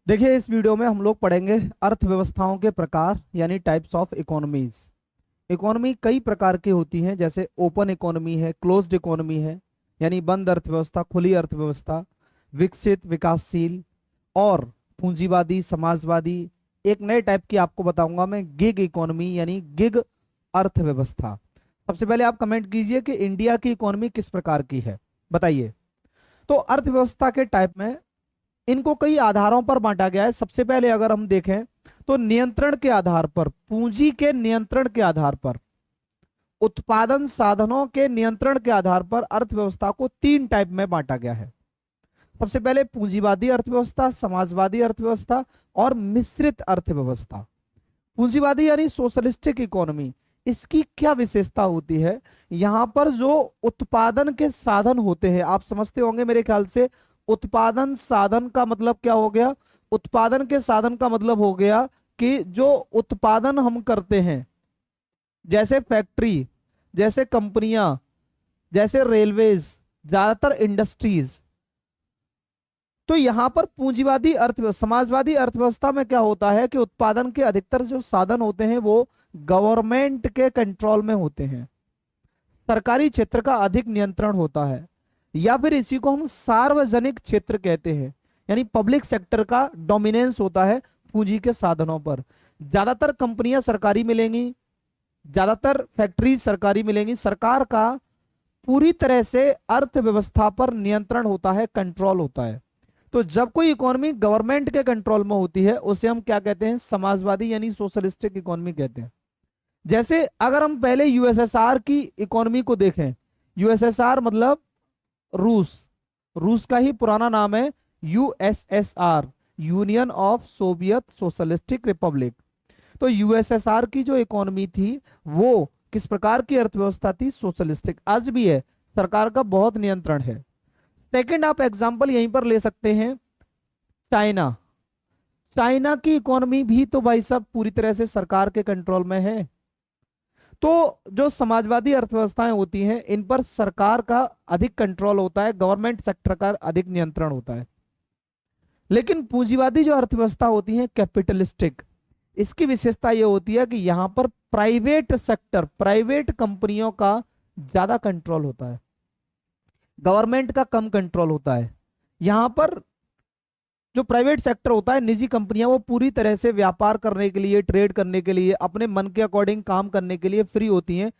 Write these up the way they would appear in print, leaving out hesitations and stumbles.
देखिए, इस वीडियो में हम लोग पढ़ेंगे अर्थव्यवस्थाओं के प्रकार यानी टाइप्स ऑफ इकोनॉमीज। इकोनॉमी कई प्रकार की होती हैं, जैसे ओपन इकोनॉमी है, क्लोज्ड इकोनॉमी है यानी बंद अर्थव्यवस्था, खुली अर्थव्यवस्था, विकसित, विकासशील और पूंजीवादी, समाजवादी। एक नए टाइप की आपको बताऊंगा मैं, गिग इकोनॉमी यानी गिग अर्थव्यवस्था। सबसे पहले आप कमेंट कीजिए कि इंडिया की इकोनॉमी किस प्रकार की है, बताइए। तो अर्थव्यवस्था के टाइप में इनको कई आधारों पर बांटा गया है। सबसे पहले अगर हम देखें तो नियंत्रण के आधार पर, पूंजी के नियंत्रण के आधार पर, उत्पादन साधनों के नियंत्रण के आधार पर अर्थव्यवस्था को तीन टाइप में बांटा गया है। सबसे पहले पूंजीवादी अर्थव्यवस्था, समाजवादी अर्थव्यवस्था और मिश्रित अर्थव्यवस्था। पूंजीवादी यानी सोशलिस्टिक इकोनॉमी, इसकी क्या विशेषता होती है? यहां पर जो उत्पादन के साधन होते हैं, आप समझते होंगे मेरे ख्याल से, उत्पादन साधन का मतलब क्या हो गया? उत्पादन के साधन का मतलब हो गया कि जो उत्पादन हम करते हैं, जैसे फैक्ट्री, जैसे कंपनियां, जैसे रेलवेज, ज्यादातर इंडस्ट्रीज। तो यहां पर पूंजीवादी अर्थव्यवस्था, समाजवादी अर्थव्यवस्था में क्या होता है कि उत्पादन के अधिकतर जो साधन होते हैं वो गवर्नमेंट के कंट्रोल में होते हैं, सरकारी क्षेत्र का अधिक नियंत्रण होता है, या फिर इसी को हम सार्वजनिक क्षेत्र कहते हैं, यानी पब्लिक सेक्टर का डोमिनेंस होता है पूंजी के साधनों पर। ज्यादातर कंपनियां सरकारी मिलेंगी, ज्यादातर फैक्ट्री सरकारी मिलेंगी, सरकार का पूरी तरह से अर्थव्यवस्था पर नियंत्रण होता है, कंट्रोल होता है। तो जब कोई इकोनॉमी गवर्नमेंट के कंट्रोल में होती है उसे हम क्या कहते हैं? समाजवादी यानी सोशलिस्टिक इकोनॉमी कहते हैं। जैसे अगर हम पहले यूएसएसआर की इकोनॉमी को देखें, यूएसएसआर मतलब रूस, रूस का ही पुराना नाम है USSR, union of Soviet socialistic Republic. तो यूएसएसआर की जो इकोनॉमी थी वो किस प्रकार की अर्थव्यवस्था थी? सोशलिस्टिक। आज भी है, सरकार का बहुत नियंत्रण है। सेकंड आप एग्जांपल यहीं पर ले सकते हैं, चाइना। चाइना की इकोनॉमी भी तो भाई साहब पूरी तरह से सरकार के कंट्रोल में है। तो जो समाजवादी अर्थव्यवस्थाएं होती हैं इन पर सरकार का अधिक कंट्रोल होता है, गवर्नमेंट सेक्टर का अधिक नियंत्रण होता है। लेकिन पूंजीवादी जो अर्थव्यवस्था होती है, कैपिटलिस्टिक, इसकी विशेषता यह होती है कि यहां पर प्राइवेट सेक्टर, प्राइवेट कंपनियों का ज्यादा कंट्रोल होता है, गवर्नमेंट का कम कंट्रोल होता है। यहां पर जो प्राइवेट सेक्टर होता है, निजी कंपनियां, वो पूरी तरह से व्यापार करने के लिए, ट्रेड करने के लिए, अपने मन के अकॉर्डिंग काम करने के लिए फ्री होती हैं।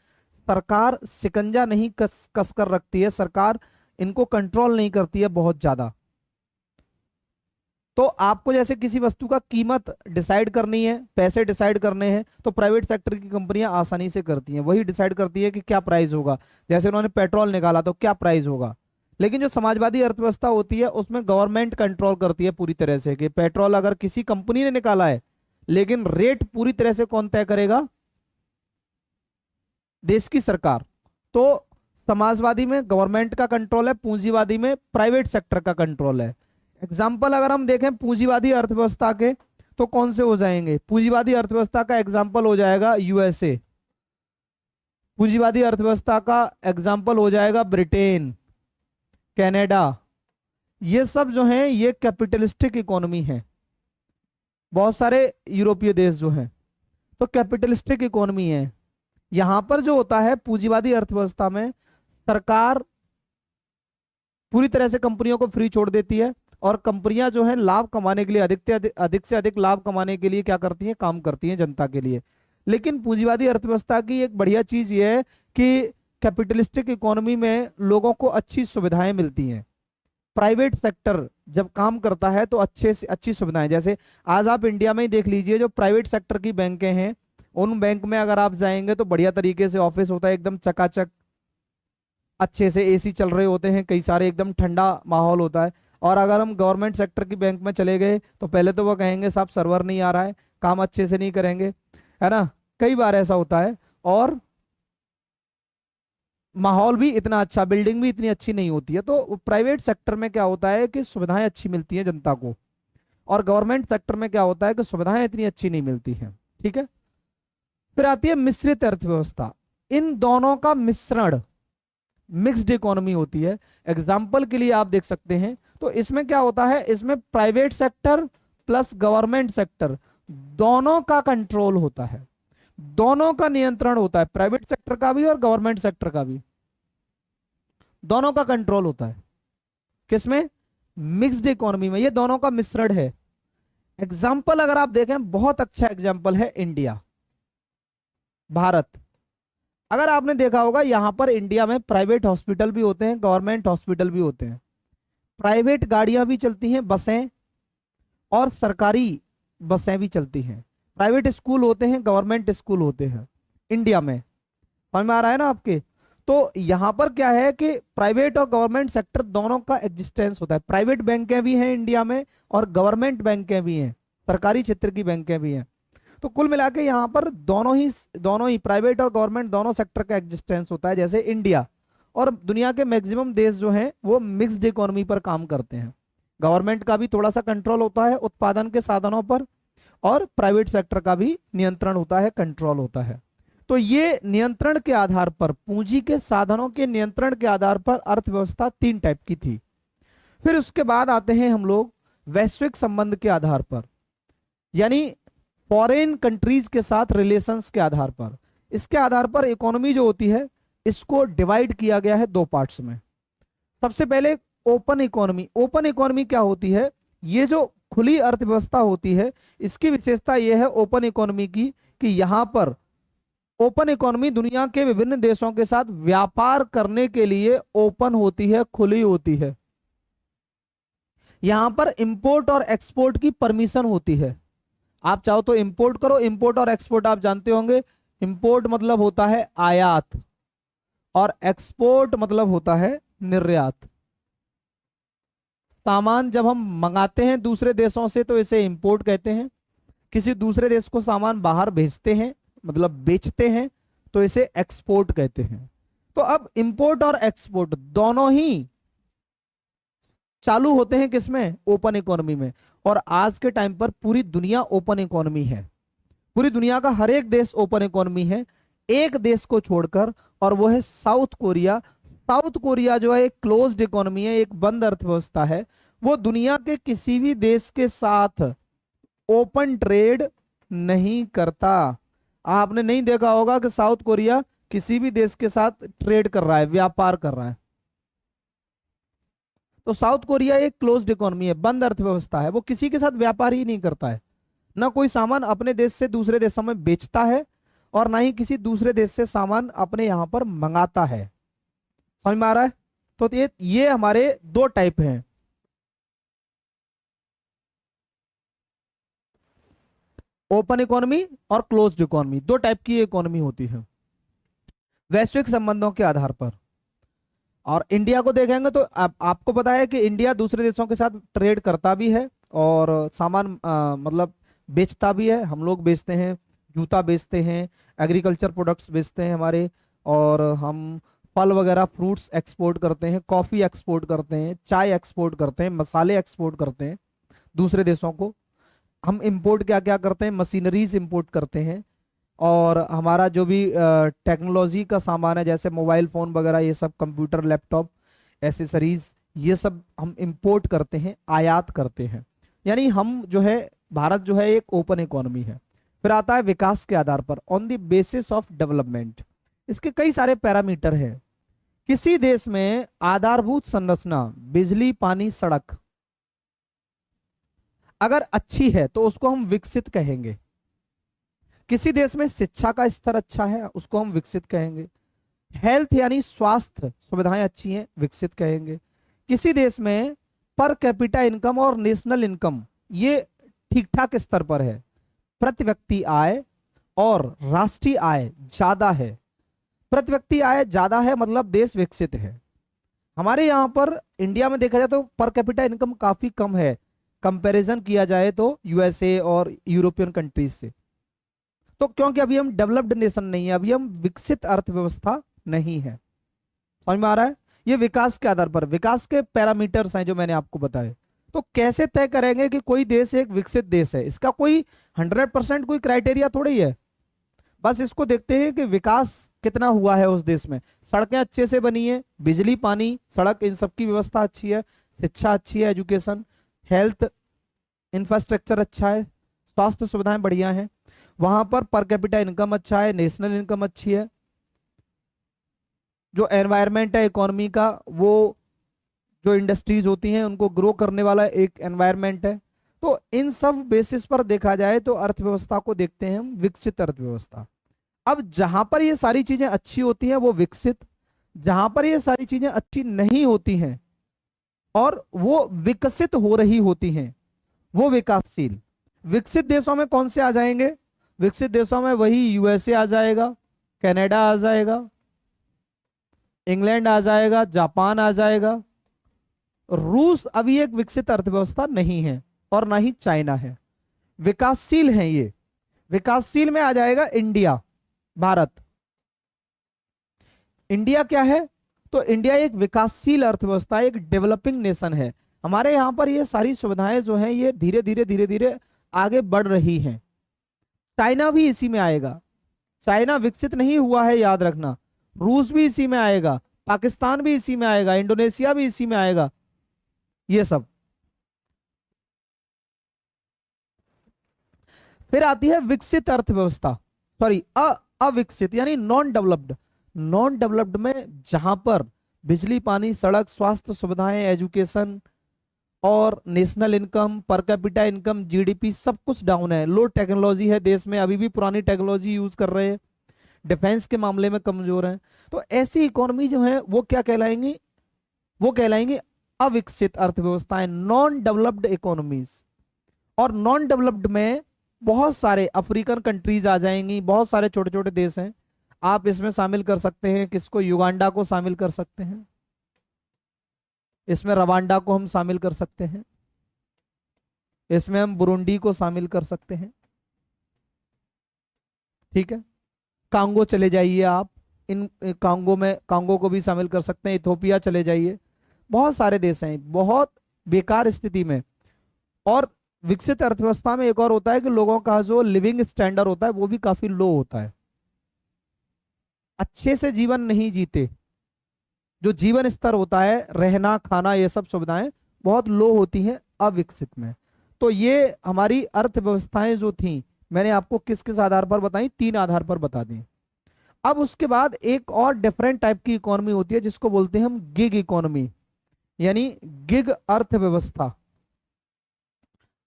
सरकार शिकंजा नहीं कस कर रखती है, सरकार इनको कंट्रोल नहीं करती है बहुत ज्यादा। तो आपको जैसे किसी वस्तु का कीमत डिसाइड करनी है, पैसे डिसाइड करने हैं, तो प्राइवेट सेक्टर की कंपनियां आसानी से करती हैं, वही डिसाइड करती है कि क्या प्राइस होगा। जैसे उन्होंने पेट्रोल निकाला तो क्या प्राइस होगा। लेकिन जो समाजवादी अर्थव्यवस्था होती है उसमें गवर्नमेंट कंट्रोल करती है पूरी तरह से, कि पेट्रोल अगर किसी कंपनी ने निकाला है, लेकिन रेट पूरी तरह से कौन तय करेगा? देश की सरकार। तो समाजवादी में गवर्नमेंट का कंट्रोल है, पूंजीवादी में प्राइवेट सेक्टर का कंट्रोल है। एग्जाम्पल अगर हम देखें पूंजीवादी अर्थव्यवस्था के तो कौन से हो जाएंगे? पूंजीवादी अर्थव्यवस्था का एग्जाम्पल हो जाएगा यूएसए, पूंजीवादी अर्थव्यवस्था का एग्जाम्पल हो जाएगा ब्रिटेन, कनाडा। ये सब जो हैं ये कैपिटलिस्टिक इकोनॉमी है। बहुत सारे यूरोपीय देश जो हैं तो कैपिटलिस्टिक इकोनॉमी है। यहां पर जो होता है पूंजीवादी अर्थव्यवस्था में, सरकार पूरी तरह से कंपनियों को फ्री छोड़ देती है, और कंपनियां जो है लाभ कमाने के लिए, अधिक से अधिक लाभ कमाने के लिए क्या करती हैं? काम करती हैं जनता के लिए। लेकिन पूंजीवादी अर्थव्यवस्था की एक बढ़िया चीज ये है कि कैपिटलिस्टिक इकोनॉमी में लोगों को अच्छी सुविधाएं मिलती हैं। प्राइवेट सेक्टर जब काम करता है तो अच्छे से अच्छी सुविधाएं, जैसे आज आप इंडिया में ही देख लीजिए, जो प्राइवेट सेक्टर की बैंकें हैं, उन बैंक में अगर आप जाएंगे तो बढ़िया तरीके से ऑफिस होता है, एकदम चकाचक, अच्छे से एसी चल रहे होते हैं कई सारे, एकदम ठंडा माहौल होता है। और अगर हम गवर्नमेंट सेक्टर की बैंक में चले गए तो पहले तो वो कहेंगे साहब सर्वर नहीं आ रहा है, काम अच्छे से नहीं करेंगे, है ना, कई बार ऐसा होता है। और माहौल भी इतना अच्छा, बिल्डिंग भी इतनी अच्छी नहीं होती है। तो प्राइवेट सेक्टर में क्या होता है कि सुविधाएं अच्छी मिलती हैं जनता को, और गवर्नमेंट सेक्टर में क्या होता है कि सुविधाएं इतनी अच्छी नहीं मिलती हैं। ठीक है। फिर आती है मिश्रित अर्थव्यवस्था। इन दोनों का मिश्रण, मिक्स्ड इकोनॉमी होती है। एग्जाम्पल के लिए आप देख सकते हैं, तो इसमें क्या होता है, इसमें private sector plus government sector, दोनों का कंट्रोल होता है, दोनों का नियंत्रण होता है, प्राइवेट सेक्टर का भी और गवर्नमेंट सेक्टर का भी, दोनों का कंट्रोल होता है। किसमें? मिक्स्ड इकोनॉमी में। ये दोनों का मिश्रण है। एग्जाम्पल अगर आप देखें, बहुत अच्छा एग्जाम्पल है इंडिया, भारत। अगर आपने देखा होगा, यहां पर इंडिया में प्राइवेट हॉस्पिटल भी होते हैं, गवर्नमेंट हॉस्पिटल भी होते हैं, प्राइवेट गाड़ियां भी चलती हैं, बसें, और सरकारी बसें भी चलती हैं, प्राइवेट स्कूल होते हैं, गवर्नमेंट स्कूल होते हैं इंडिया में। समझ में आ रहा है ना आपके? तो यहां पर क्या है कि प्राइवेट और गवर्नमेंट सेक्टर दोनों का एग्जिस्टेंस होता है। प्राइवेट बैंकें भी हैं इंडिया में और गवर्नमेंट बैंकें भी हैं, सरकारी क्षेत्र की बैंकें भी हैं। तो कुल मिला के यहाँ पर दोनों ही प्राइवेट और गवर्नमेंट दोनों सेक्टर का एग्जिस्टेंस होता है। जैसे इंडिया और दुनिया के मैक्सिमम देश जो हैं वो मिक्स्ड इकोनॉमी पर काम करते हैं। गवर्नमेंट का भी थोड़ा सा कंट्रोल होता है उत्पादन के साधनों पर, और प्राइवेट सेक्टर का भी नियंत्रण होता है, कंट्रोल होता है। तो ये नियंत्रण के आधार पर, पूंजी के साधनों के नियंत्रण के आधार पर अर्थव्यवस्था 3 टाइप की थी। फिर उसके बाद आते हैं हम लोग वैश्विक संबंध के आधार पर, यानी फॉरेन कंट्रीज के साथ रिलेशंस के आधार पर। इसके आधार पर इकोनॉमी जो होती है इसको डिवाइड किया गया है 2 पार्ट्स में। सबसे पहले ओपन इकोनॉमी। ओपन इकोनॉमी क्या होती है? ये जो खुली अर्थव्यवस्था होती है, इसकी विशेषता यह है ओपन इकोनॉमी की कि यहां पर ओपन इकोनॉमी दुनिया के विभिन्न देशों के साथ व्यापार करने के लिए ओपन होती है, खुली होती है। यहां पर इंपोर्ट और एक्सपोर्ट की परमिशन होती है। आप चाहो तो इंपोर्ट करो। इंपोर्ट और एक्सपोर्ट आप जानते होंगे, इंपोर्ट मतलब होता है आयात और एक्सपोर्ट मतलब होता है निर्यात। सामान जब हम मंगाते हैं दूसरे देशों से तो इसे इंपोर्ट कहते हैं। किसी दूसरे देश को सामान बाहर भेजते हैं, मतलब बेचते हैं, तो इसे एक्सपोर्ट कहते हैं। तो अब इंपोर्ट और एक्सपोर्ट दोनों ही चालू होते हैं किसमें? ओपन इकोनॉमी में। और आज के टाइम पर पूरी दुनिया ओपन इकोनॉमी है। पूरी दुनिया का हर एक देश ओपन इकोनॉमी है, एक देश को छोड़कर, और वो है साउथ कोरिया। साउथ कोरिया जो है एक क्लोज्ड इकोनॉमी है, एक बंद अर्थव्यवस्था है। वो दुनिया के किसी भी देश के साथ ओपन ट्रेड नहीं करता। आपने नहीं देखा होगा कि साउथ कोरिया किसी भी देश के साथ ट्रेड कर रहा है, व्यापार कर रहा है। तो साउथ कोरिया एक क्लोज्ड इकोनॉमी है, बंद अर्थव्यवस्था है। वो किसी के साथ व्यापार ही नहीं करता है, ना कोई सामान अपने देश से दूसरे देशों में बेचता है, और ना ही किसी दूसरे देश से सामान अपने यहां पर मंगाता है। समझ में आ रहा है? तो ये हमारे 2 टाइप हैं। ओपन इकोनॉमी और क्लोज्ड इकोनॉमी, 2 टाइप की इकोनॉमी होती है वैश्विक संबंधों के आधार पर। और इंडिया को देखेंगे तो आपको पता है कि इंडिया दूसरे देशों के साथ ट्रेड करता भी है और सामान मतलब बेचता भी है। हम लोग बेचते हैं, जूता बेचते हैं, एग्रीकल्चर प्रोडक्ट्स बेचते हैं हमारे, और हम फल वगैरह फ्रूट्स एक्सपोर्ट करते हैं, कॉफ़ी एक्सपोर्ट करते हैं, चाय एक्सपोर्ट करते हैं, मसाले एक्सपोर्ट करते हैं दूसरे देशों को। हम इंपोर्ट क्या क्या करते हैं? मशीनरीज इंपोर्ट करते हैं, और हमारा जो भी टेक्नोलॉजी का सामान है जैसे मोबाइल फ़ोन वगैरह, ये सब कंप्यूटर, लैपटॉप, एसेसरीज, ये सब हम इंपोर्ट करते हैं, आयात करते हैं। यानी हम जो है, भारत जो है एक ओपन इकोनॉमी है। फिर आता है विकास के आधार पर, on the basis of development. इसके कई सारे पैरामीटर हैं। किसी देश में आधारभूत संरचना, बिजली, पानी, सड़क अगर अच्छी है तो उसको हम विकसित कहेंगे। किसी देश में शिक्षा का स्तर अच्छा है, उसको हम विकसित कहेंगे। हेल्थ यानी स्वास्थ्य सुविधाएं अच्छी हैं, विकसित कहेंगे। किसी देश में पर कैपिटा इनकम और नेशनल इनकम ये ठीक ठाक स्तर पर है, प्रति व्यक्ति आय और राष्ट्रीय आय ज्यादा है। प्रति व्यक्ति आय ज्यादा है मतलब देश विकसित है। हमारे यहाँ पर इंडिया में देखा जाए तो पर कैपिटा इनकम काफी कम है, कंपैरिजन किया जाए तो यूएसए और यूरोपियन कंट्रीज से। तो क्योंकि अभी हम डेवलप्ड नेशन नहीं है, अभी हम विकसित अर्थव्यवस्था नहीं है। समझ में आ रहा है? ये विकास के आधार पर, विकास के पैरामीटर्स हैं जो मैंने आपको बताए। तो कैसे तय करेंगे कि कोई देश एक विकसित देश है? इसका कोई 100% कोई क्राइटेरिया थोड़ी है। बस इसको देखते हैं कि विकास कितना हुआ है उस देश में। सड़कें अच्छे से बनी है, बिजली, पानी, सड़क, इन सब की व्यवस्था अच्छी है, शिक्षा अच्छी है, एजुकेशन, हेल्थ, इंफ्रास्ट्रक्चर अच्छा है, स्वास्थ्य सुविधाएं बढ़िया हैं, वहां पर पर कैपिटा इनकम अच्छा है, नेशनल इनकम अच्छी है, जो एनवायरनमेंट है इकोनॉमी का, वो जो इंडस्ट्रीज होती हैं उनको ग्रो करने वाला एक एनवायरनमेंट है। तो इन सब बेसिस पर देखा जाए तो अर्थव्यवस्था को देखते हैं हम विकसित अर्थव्यवस्था। अब जहां पर ये सारी चीजें अच्छी होती हैं वो विकसित, जहां पर ये सारी चीजें अच्छी नहीं होती हैं और वो विकसित हो रही होती हैं वो विकासशील। विकसित देशों में कौन से आ जाएंगे? विकसित देशों में वही यूएसए आ जाएगा, कनाडा आ जाएगा, इंग्लैंड आ जाएगा, जापान आ जाएगा। रूस अभी एक विकसित अर्थव्यवस्था नहीं है और ना ही चाइना है, विकासशील है ये। विकासशील में आ जाएगा इंडिया, भारत। इंडिया क्या है? तो इंडिया एक विकासशील अर्थव्यवस्था, एक डेवलपिंग नेशन है। हमारे यहाँ पर ये सारी सुविधाएं जो हैं ये धीरे धीरे आगे बढ़ रही हैं। चाइना भी इसी में आएगा, चाइना विकसित नहीं हुआ है याद रखना। रूस भी इसी में आएगा, पाकिस्तान भी इसी में आएगा, इंडोनेशिया भी इसी में आएगा, ये सब। फिर आती है विकसित अर्थव्यवस्था, सॉरी अविकसित यानी नॉन डेवलप्ड। नॉन डेवलप्ड में जहां पर बिजली, पानी, सड़क, स्वास्थ्य सुविधाएं, एजुकेशन और national income, per capita income, GDP सब कुछ डाउन है, लो टेक्नोलॉजी है देश में, अभी भी पुरानी टेक्नोलॉजी यूज कर रहे हैं, डिफेंस के मामले में कमजोर हैं। तो ऐसी इकोनॉमी जो है वो क्या कहलाएंगी? वो कहलाएंगी अविकसित अर्थव्यवस्थाएं, नॉन डेवलप्ड इकोनॉमीज। और नॉन डेवलप्ड में बहुत सारे अफ्रीकन कंट्रीज आ जाएंगी, बहुत सारे छोटे छोटे देश हैं। आप इसमें शामिल कर सकते हैं किसको? युगांडा को शामिल कर सकते हैं, इसमें रवांडा को हम शामिल कर सकते हैं, इसमें हम बुरुंडी को शामिल कर सकते हैं, ठीक है। कांगो चले जाइए आप, इन कांगो में कांगो को भी शामिल कर सकते हैं, इथोपिया चले जाइए, बहुत सारे देश हैं बहुत बेकार स्थिति में। और विकसित अर्थव्यवस्था में एक और होता है कि लोगों का जो लिविंग स्टैंडर्ड होता है वो भी काफी लो होता है, अच्छे से जीवन नहीं जीते, जो जीवन स्तर होता है, रहना खाना ये सब सुविधाएं बहुत लो होती हैं अविकसित में। तो ये हमारी अर्थव्यवस्थाएं जो थी मैंने आपको किस किस आधार पर बताई? 3 आधार पर बता दी। अब उसके बाद एक और डिफरेंट टाइप की इकोनॉमी होती है जिसको बोलते हैं हम गिग इकोनॉमी, यानी गिग अर्थव्यवस्था,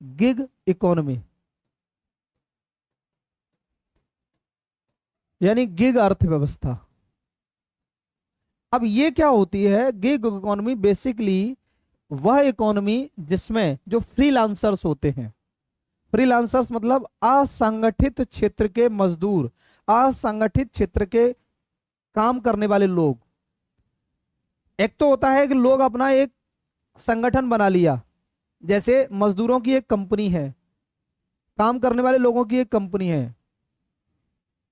गिग इकोनॉमी यानी गिग अर्थव्यवस्था। अब ये क्या होती है? गिग इकोनॉमी बेसिकली वह इकोनॉमी जिसमें जो फ्रीलांसर्स होते हैं, फ्रीलांसर्स मतलब असंगठित क्षेत्र के मजदूर, असंगठित क्षेत्र के काम करने वाले लोग। एक तो होता है कि लोग अपना एक संगठन बना लिया, जैसे मजदूरों की एक कंपनी है, काम करने वाले लोगों की एक कंपनी है,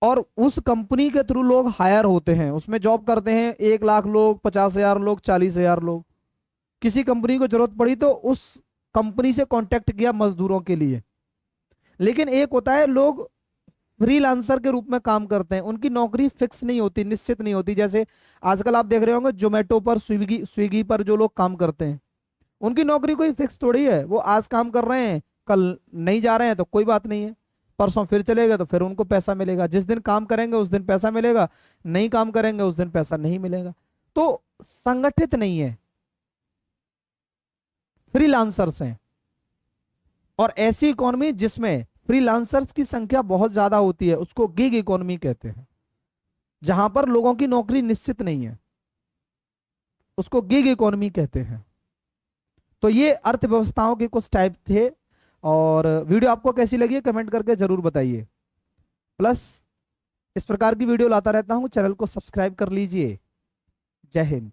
और उस कंपनी के थ्रू लोग हायर होते हैं, उसमें जॉब करते हैं 1 लाख लोग, 50,000 लोग, 40,000 लोग। किसी कंपनी को जरूरत पड़ी तो उस कंपनी से कांटेक्ट किया मजदूरों के लिए। लेकिन एक होता है लोग फ्रीलांसर के रूप में काम करते हैं, उनकी नौकरी फिक्स नहीं होती, निश्चित नहीं होती। जैसे आजकल आप देख रहे होंगे जोमेटो पर, स्विगी पर जो लोग काम करते हैं उनकी नौकरी कोई फिक्स थोड़ी है, वो आज काम कर रहे हैं, कल नहीं जा रहे हैं तो कोई बात नहीं है, परसों फिर चले गए तो फिर उनको पैसा मिलेगा। जिस दिन काम करेंगे उस दिन पैसा मिलेगा, नहीं काम करेंगे उस दिन पैसा नहीं मिलेगा। तो संगठित नहीं है, फ्रीलांसर्स हैं। और ऐसी इकोनॉमी जिसमें फ्रीलांसर्स की संख्या बहुत ज्यादा होती है उसको गिग इकोनॉमी कहते हैं, जहां पर लोगों की नौकरी निश्चित नहीं है उसको गिग इकोनॉमी कहते हैं। तो ये अर्थव्यवस्थाओं के कुछ टाइप थे। और वीडियो आपको कैसी लगी कमेंट करके जरूर बताइए। प्लस इस प्रकार की वीडियो लाता रहता हूं, चैनल को सब्सक्राइब कर लीजिए। जय हिंद।